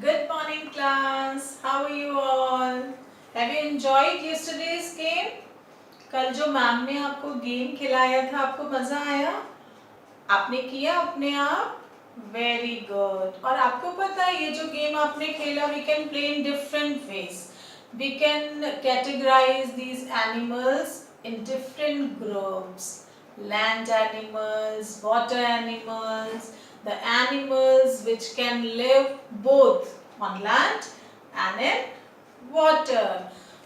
Good morning, class. How are you all? Have you enjoyed yesterday's game? कल जो ma'am ने आपको game खिलाया था, आपको मजा आया? आपने किया अपने आप? Very good. और आपको पता है ये जो गेम आपने खेला, we can play in different ways. We can categorize these animals in different groups. Land animals, water animals, the animals which can live both on land and in water.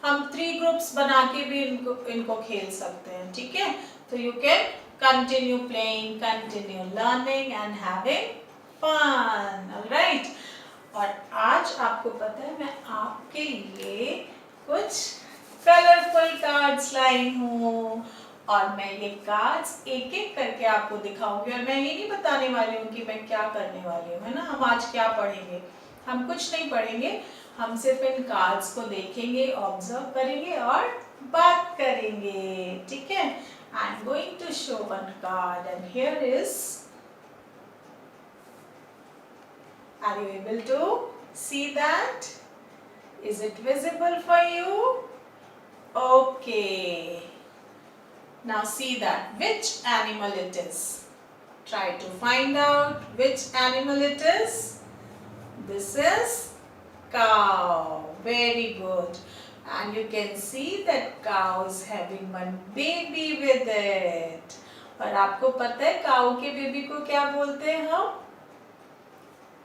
हम 3 groups बना के भी इनको खेल सकते हैं, ठीक है? तो you can continue playing, continue learning and having fun. Alright? और आज आपको पता है मैं आपके लिए कुछ कलरफुल कार्ड्स लाई हूँ और मैं ये कार्ड्स एक एक करके आपको दिखाऊंगी और मैं ये नहीं बताने वाली हूँ कि मैं क्या करने वाली हूँ, है ना? हम आज क्या पढ़ेंगे? हम कुछ नहीं पढ़ेंगे, हम सिर्फ इन कार्ड्स को देखेंगे, ऑब्जर्व करेंगे और बात करेंगे, ठीक है? I'm going to show one card and here is, are you able to see that? Is it visible for you? Okay. Now see that. Which animal it is? Try to find out which animal it is. This is cow. Very good. And you can see that cow is having one baby with it. और आपको पता है काऊ के baby को क्या बोलते हैं हम?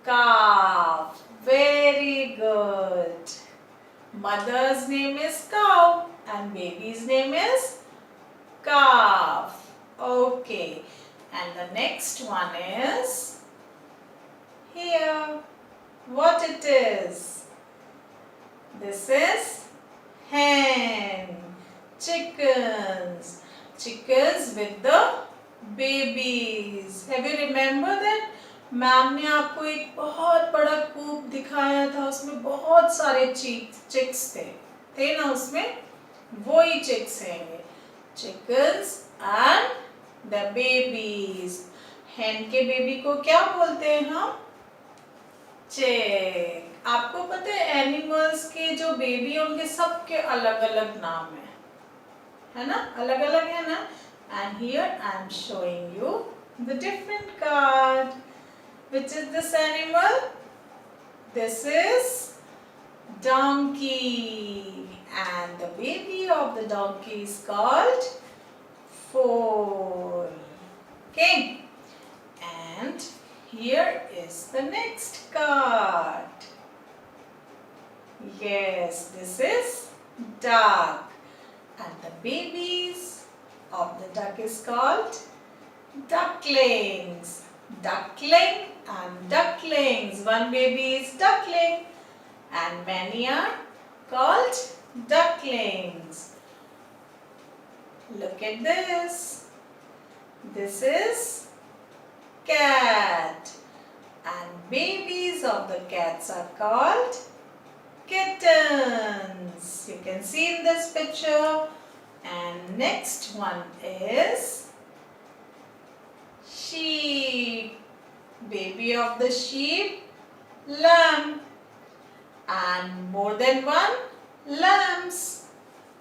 Calf. Very good. Mother's name is cow and baby's name is calf. Okay. And the next one is here. What it is? This is hen. Chickens. Chickens with the babies. Have you remember that? Ma'am ने आपको एक बहुत बड़ा कूप दिखाया था, उसमें बहुत सारे चिक्स थे ना उसमें? वो ही चिक्स हैं ये, chickens and the babies. hen के बेबी को क्या बोलते हैं हम? चिक. आपको पता है एनिमल्स के जो बेबी होंगे सबके अलग अलग नाम है ना? अलग अलग है ना? And here I am showing you the different card. Which is this animal? This is donkey and the baby of the donkey is called foal. Okay, and here is the next card. Yes, this is duck and the babies of the duck is called ducklings. Duckling and ducklings. One baby is duckling and many are called ducklings. Look at this. This is cat and babies of the cats are called kittens. You can see in this picture. And next one is sheep. Baby of the sheep, lamb. And more than one lambs.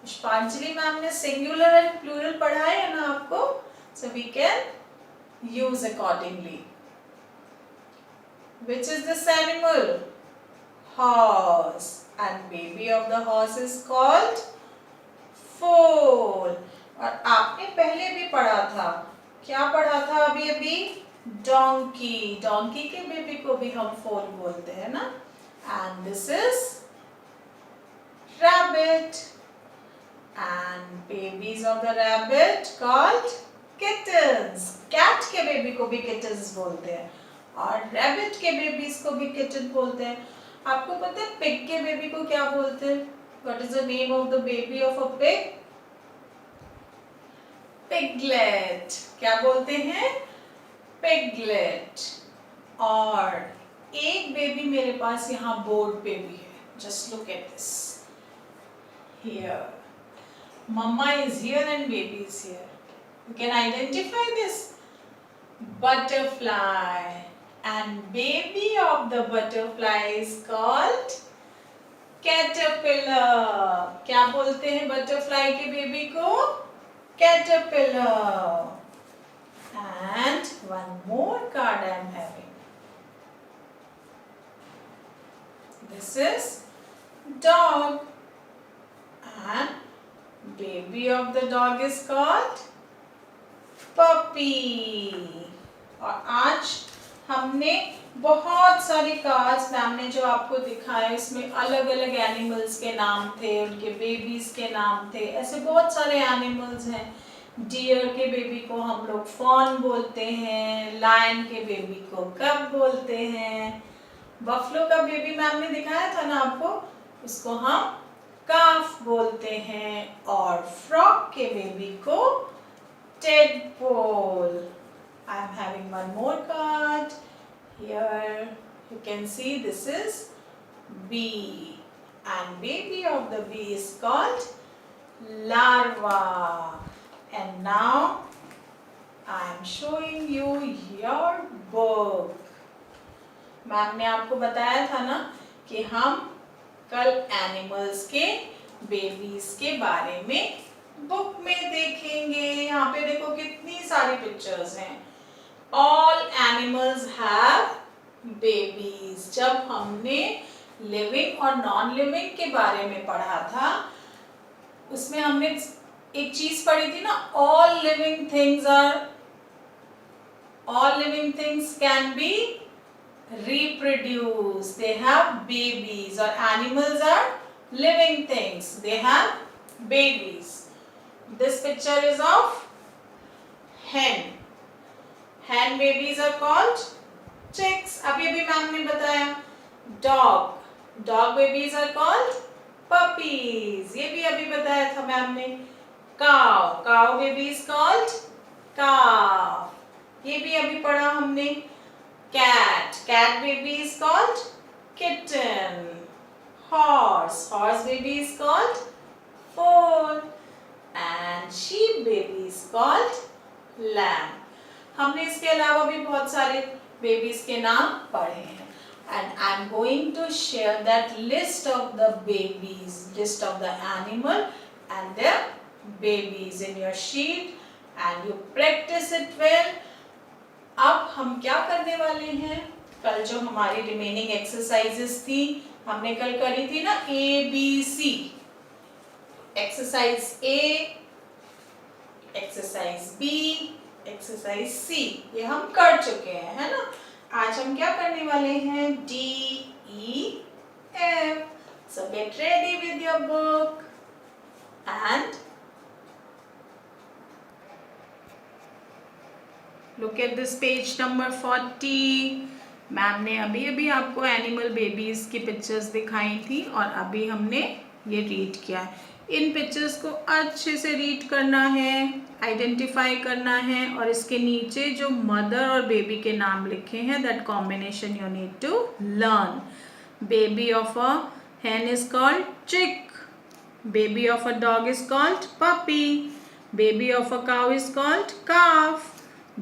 पुष्पांजलि ma'am ने singular and plural पढ़ाया है ना आपको? So we can use accordingly. Which is this animal? Horse. And baby of the horse is called foal. और आपने पहले भी पढ़ा था, क्या पढ़ा था अभी? डोंकी. डोंकी के बेबी को भी हम फोल बोलते हैं ना? And this is rabbit and babies of the rabbit called kittens. Cat के बेबी को भी किटन्स बोलते हैं और रैबिट के बेबीज को भी किटन बोलते हैं. आपको पता है पिग के बेबी को क्या बोलते हैं? What is the name of the baby of a pig? Piglet. क्या बोलते हैं? पिगलेट. और एक बेबी मेरे पास यहाँ बोर्ड पे भी है. Just look at this. Here mama is here and baby is here. You can identify this? Butterfly and baby of the butterfly is called caterpillar. क्या बोलते हैं butterfly के बेबी को? Caterpillar. And one more card I am having. This is dog and baby of the dog is called puppy. और आज हमने बहुत सारी कार्ड्स मैम ने जो आपको दिखाए इसमें अलग अलग एनिमल्स के नाम थे, उनके बेबीज के नाम थे। ऐसे बहुत सारे एनिमल्स हैं। डियर के बेबी को हम लोग फॉन बोलते हैं, लायन के बेबी को कब बोलते हैं, बफलो का बेबी मैम ने दिखाया था ना आपको, उसको हम काफ बोलते हैं, और फ्रॉग के बेबी को tadpole. I am having one more card. Here you can see this is bee, and baby of the bee is called larva. And now I am showing you your book. Ma'am ने आपको बताया था ना कि हम कल animals के babies के बारे में बुक में देखेंगे। यहाँ पे देखो कितनी सारी पिक्चर्स हैं। All animals have babies. जब हमने लिविंग और नॉन लिविंग के बारे में पढ़ा था, उसमें हमने एक चीज पढ़ी थी ना, all living things can be reproduced. They have babies. और animals are living things. They have babies. This picture is of hen. Hen babies are called chicks. अभी मैम ने बताया। Dog babies are called puppies. ये भी अभी बताया था ma'am ने। Cow baby is called calf. ये भी अभी पढ़ा हमने। Cat baby is called kitten. Horse baby is called foal. And sheep baby is called lamb. हमने इसके अलावा भी बहुत सारे बेबीज के नाम पढ़े हैं। And I'm going to share that list of the babies, list of the animal and their babies in your sheet, and you practice it well. अब हम क्या करने वाले हैं? कल जो हमारी रिमेनिंग एक्सरसाइजेस थी, हमने कल करी थी ना ABC, exercise A, exercise B, exercise C, ये हम कर चुके हैं, है ना। आज हम क्या करने वाले हैं? D, E, F. So get ready with your book and look at this page number 40. Ma'am ने अभी आपको एनिमल बेबीज की पिक्चर्स दिखाई थी और अभी हमने ये रीड किया है। इन पिक्चर्स को अच्छे से रीड करना है, आइडेंटिफाई करना है, और इसके नीचे जो मदर और बेबी के नाम लिखे हैं, that combination you need to learn. Baby of a hen is called chick. Baby of a dog is called puppy. Baby of a cow is called calf.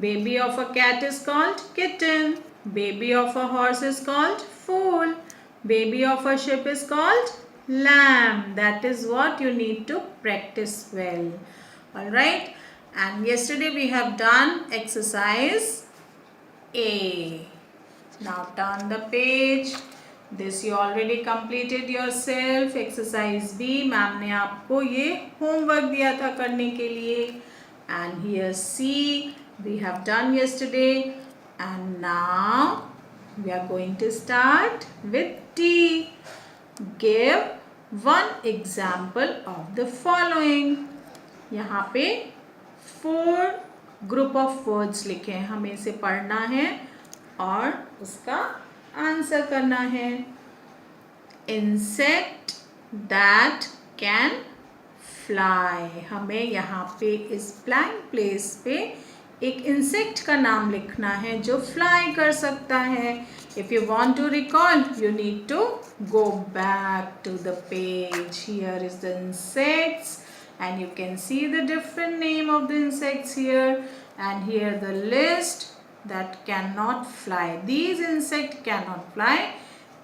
Baby of a cat is called kitten. Baby of a horse is called foal. Baby of a sheep is called lamb. That is what you need to practice well. Alright. And yesterday we have done exercise A. Now turn the page. This you already completed yourself. Exercise B. Ma'am ने आपको ये homework दिया था करने के लिए. And here C we have done yesterday. And now we are going to start with D. Give one example of the following. यहाँ पे 4 group of words लिखे हैं, हमें इसे पढ़ना है और उसका आंसर करना है। Insect that can fly. हमें यहाँ पे इस blank place पे एक इंसेक्ट का नाम लिखना है जो फ्लाई कर सकता है। If you want to recall, you need to go back to the page. Here is the insects, and you can see the different name of the insects here, and here the list. that cannot fly. These insects cannot fly.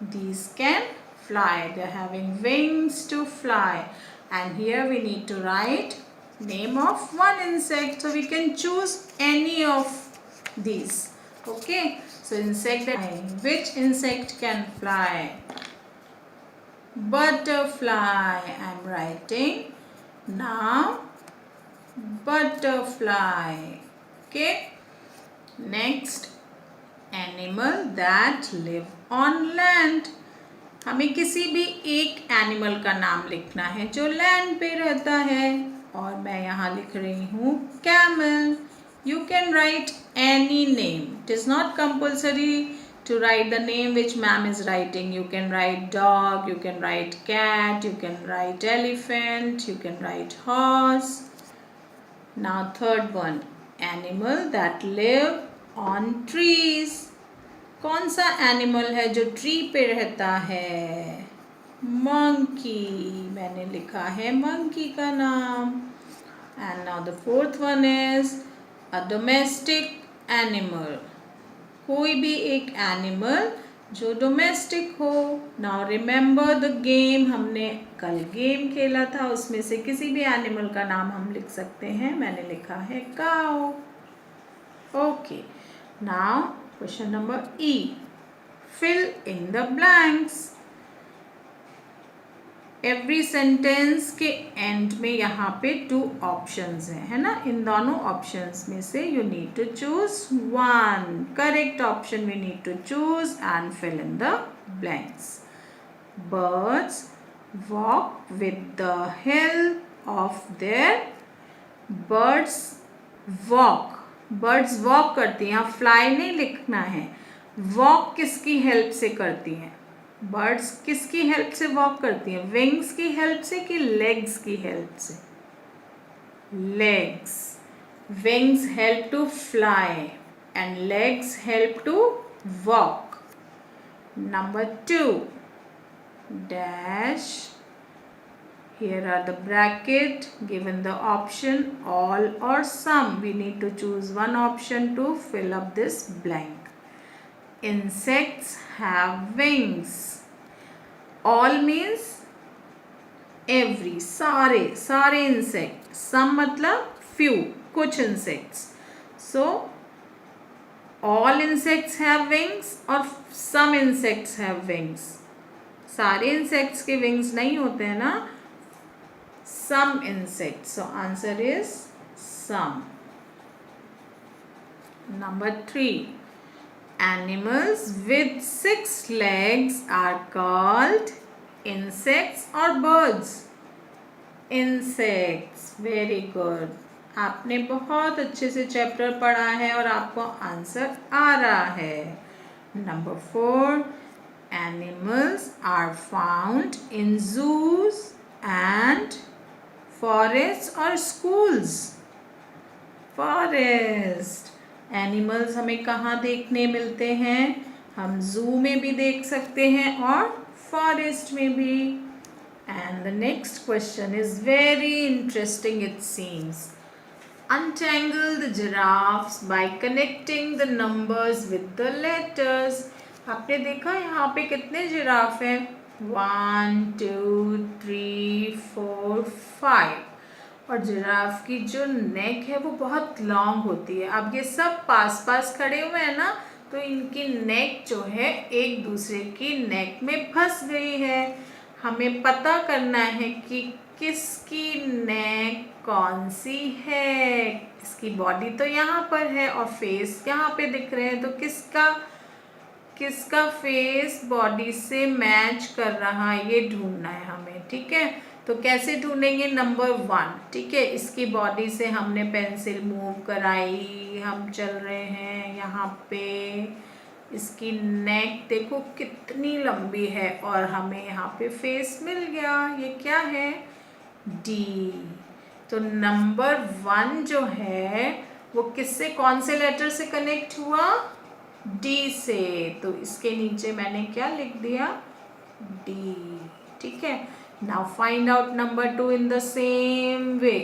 These can fly. They are having wings to fly. And here we need to write name of one insect. So we can choose any of these. Okay. So insect that, which insect can fly? Butterfly. I am writing now butterfly. Okay. Next, animal that live on land. हमें किसी भी एक animal का नाम लिखना है जो land पे रहता है और मैं यहाँ लिख रही हूँ camel. You can write any name. It is not compulsory to write the name which ma'am is writing. You can write dog, you can write cat, you can write elephant, you can write horse. Now third one, animal that live on trees. कौन सा animal है जो tree पे रहता है? Monkey. मैंने लिखा है मंकी का नाम. And now the fourth one is a domestic animal. कोई भी एक एनिमल जो डोमेस्टिक हो. Now remember the game. हमने कल गेम खेला था, उसमें से किसी भी एनिमल का नाम हम लिख सकते हैं. मैंने लिखा है cow. Okay. Now question number E. Fill in the blanks. Every sentence के एंड में यहाँ पे 2 ऑप्शंस हैं, है ना. इन दोनों ऑप्शंस में से you need to choose one. Correct option we need to choose and fill in the blanks. Birds walk with the help of their. Birds walk. Birds walk करती हैं. यहाँ फ्लाई नहीं लिखना है. वॉक किसकी हेल्प से करती हैं? बर्ड्स किसकी हेल्प से वॉक करती हैं? विंग्स की हेल्प से कि लेग्स की हेल्प से? Legs. Wings help to fly and legs help to walk. Number 2. Dash. Here are the bracket, given the option all or some. We need to choose one option to fill up this blank. Insects have wings. All means every, सारे insect. Some मतलब few, कुछ insects. So all insects have wings or some insects have wings. सारे insects के wings नहीं होते हैं ना. Some insects. So answer is some. Number 3. Animals with 6 legs are called insects or birds? Insects. Very good. आपने बहुत अच्छे से चैप्टर पढ़ा है और आपको आंसर आ रहा है. Number 4. Animals are found in zoos and forest और स्कूल्स. फॉरेस्ट. एनिमल्स हमें कहाँ देखने मिलते हैं? हम जू में भी देख सकते हैं और फॉरेस्ट में भी. And the next question is very interesting it seems. Untangle the giraffes by connecting the numbers with the letters. आपने देखा यहाँ पे कितने जिराफ हैं? 1 2 3 4 5. और जिराफ की जो नेक है वो बहुत लॉन्ग होती है. अब ये सब पास पास खड़े हुए हैं ना, तो इनकी नेक जो है एक दूसरे की नेक में फंस गई है. हमें पता करना है कि किसकी नेक कौन सी है. इसकी बॉडी तो यहाँ पर है और फेस यहाँ पे दिख रहे हैं, तो किसका फेस बॉडी से मैच कर रहा है ये ढूंढना है हमें. ठीक है, तो कैसे ढूंढेंगे? नंबर 1. ठीक है, इसकी बॉडी से हमने पेंसिल मूव कराई, हम चल रहे हैं यहाँ पे. इसकी नेक देखो कितनी लंबी है और हमें यहाँ पे फेस मिल गया. ये क्या है? डी. तो नंबर 1 जो है वो किससे, कौन से लेटर से कनेक्ट हुआ? डी से. तो इसके नीचे मैंने क्या लिख दिया? डी. ठीक है. Now find out number 2 in the same way.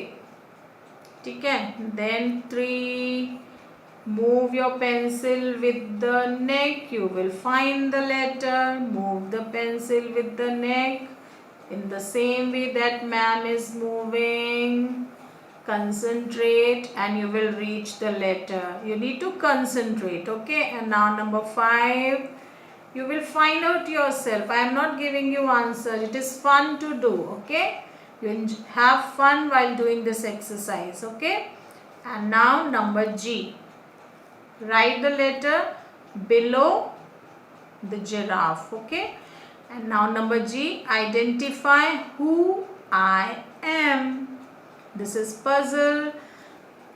ठीक है. Then 3 Move your pencil with the neck. You will find the letter. Move the pencil with the neck in the same way that ma'am is moving. Concentrate and you will reach the letter. You need to concentrate, okay? And now number 5. You will find out yourself. I am not giving you answer. It is fun to do, okay? You have fun while doing this exercise, okay? And now number G. Write the letter below the giraffe, okay? And now number G. Identify who I am. This is puzzle.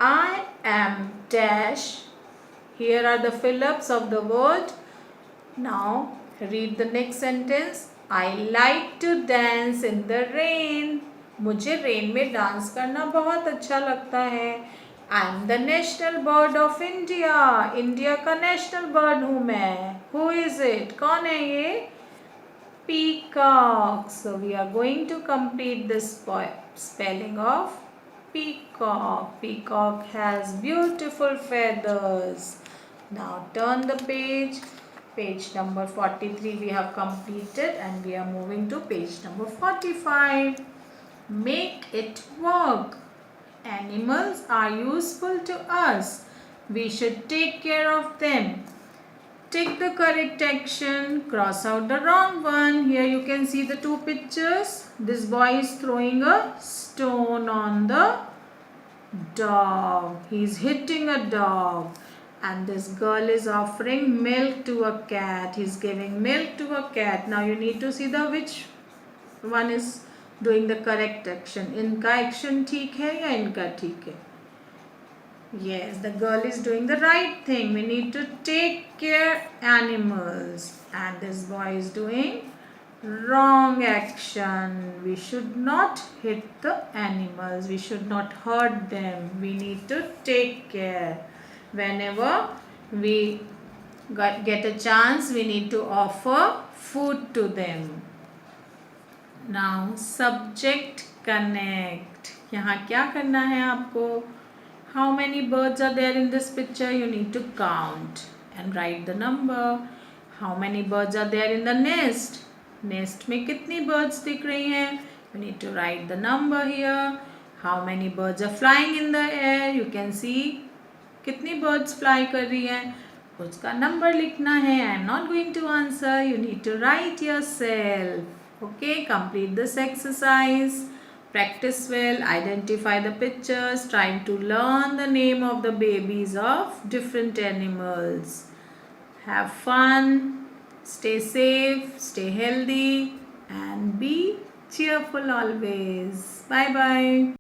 I am dash. Here are the fill-ups of the word. Now read the next sentence. I like to dance in the rain. मुझे rain में dance करना बहुत अच्छा लगता है. I am the national bird of India. India का national bird हूँ मैं. Who is it? कौन है ये? Peacock. So we are going to complete this spelling of peacock. Peacock has beautiful feathers. Now turn the page. Page number 43 we have completed and we are moving to page number 45. Make it work. Animals are useful to us. We should take care of them. Tick the correct action. Cross out the wrong one. Here you can see the 2 pictures. This boy is throwing a stone on the dog. He is hitting a dog. And this girl is offering milk to a cat. He's giving milk to a cat. Now you need to see the which one is doing the correct action. इनका action ठीक है या इनका ठीक है? Yes, the girl is doing the right thing. We need to take care animals. And this boy is doing wrong action. We should not hit the animals. We should not hurt them. We need to take care. Whenever we get a chance, we need to offer food to them. Now subject connect. यहाँ क्या करना है आपको? How many birds are there in this picture? You need to count and write the number. How many birds are there in the nest? Nest में कितनी birds दिख रही हैं? You need to write the number here. How many birds are flying in the air? You can see कितनी birds fly कर रही हैं? उसका number लिखना है. I am not going to answer. You need to write yourself. Okay, complete this exercise. Practice well. Identify the pictures. Trying to learn the name of the babies of different animals. Have fun. Stay safe. Stay healthy. And be cheerful always. Bye bye.